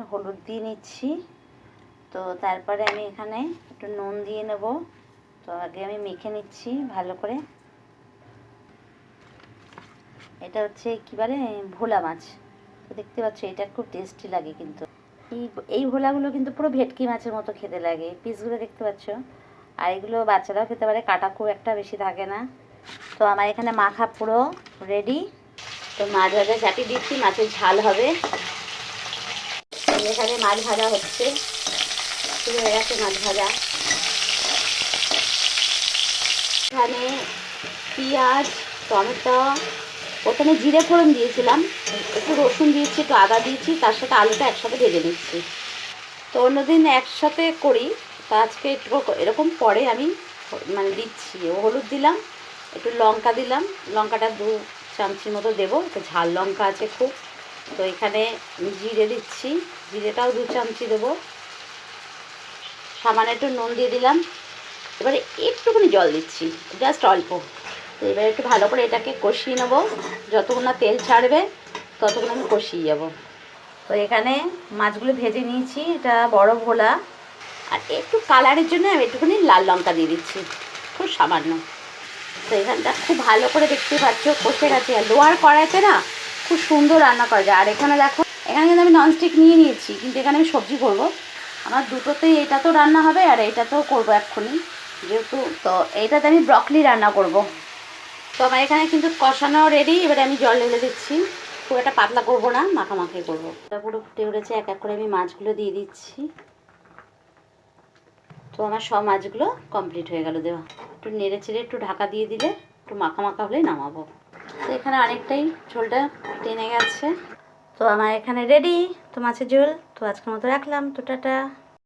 আমি হলুদ দিয়ে নিচ্ছি। তো তারপরে আমি এখানে একটু নুন দিয়ে নেব। তো আগে আমি মেখে নিচ্ছি ভালো করে। এটা হচ্ছে একেবারে ভোলা মাছ। তো দেখতে পাচ্ছ এটা খুব টেস্টি লাগে কিন্তু। এই ভোলাগুলো কিন্তু পুরো ভেটকি মাছের মতো খেতে লাগে। পিসগুলো দেখতে পাচ্ছ। আর এগুলো বাচ্চারাও খেতে পারে, কাটা খুব একটা বেশি থাকে না। তো আমার এখানে মাখা পুরো রেডি। তো মাছ ভাজা চাপিয়ে দিচ্ছি, মাছের ঝাল হবে। এখানে মাছ ভাজা হচ্ছে, শুরু হয়ে গেছে মাছ ভাজা। এখানে পেঁয়াজ, টমেটো, প্রথমে জিরে ফোড়ন দিয়েছিলাম, একটু রসুন দিয়েছি, একটু আদা দিয়েছি, তার সাথে আলুটা একসাথে ভেজে নিচ্ছি। তো অন্যদিন একসাথে করি, তা আজকে একটু এরকম পরে আমি মানে দিচ্ছি। হলুদ দিলাম, একটু লঙ্কা দিলাম, লঙ্কাটা 2 চামচির মতো দেবো, একটু ঝাল লঙ্কা আছে খুব। তো এখানে জিরে দিচ্ছি, জিরেটাও 2 চামচি দেবো। সামান্য একটু নুন দিয়ে দিলাম। এবারে একটুখানি জল দিচ্ছি, জাস্ট অল্প। তো এবারে একটু ভালো করে এটাকে কষিয়ে নেবো, যতক্ষণ না তেল ছাড়বে ততক্ষণ আমি কষিয়ে যাব। তো এখানে মাছগুলো ভেজে নিয়েছি, এটা বড় ভোলা। আর একটু কালারের জন্য আমি একটুখানি লাল লঙ্কা দিয়ে দিচ্ছি, খুব সামান্য। তো এখানটা খুব ভালো করে দেখতে পাচ্ছ কষে গেছে। আর লোয়ার কড়াইতে না খুব সুন্দর রান্না করা যায়। আর এখানে দেখো, এখানে কিন্তু আমি ননস্টিক নিয়ে নিয়েছি, কিন্তু এখানে আমি সবজি করবো। আমার দুটোতেই এটা তো রান্না হবে আর এইটাতেও করবো এক্ষুনি, যেহেতু তো এইটাতে আমি ব্রকলি রান্না করব। তো আমার এখানে কিন্তু কষানো রেডি। এবারে আমি জল ঢেলে দিচ্ছি, খুব একটা পাতলা করবো না, মাখামাখি করবো। এটা পুরো ফুটে উঠেছে, এক এক করে আমি মাছগুলো দিয়ে দিচ্ছি। তো আমার সব মাছগুলো কমপ্লিট হয়ে গেল দেওয়া। একটু নেড়ে চেড়ে একটু ঢাকা দিয়ে দিলে একটু মাখা হলেই নামাবো। তো এখানে অনেকটাই ঝোলটা টেনে গেছে। তো আমার এখানে রেডি তো মাছের ঝোল। তো আজকের মতো রাখলাম, তো টাটা।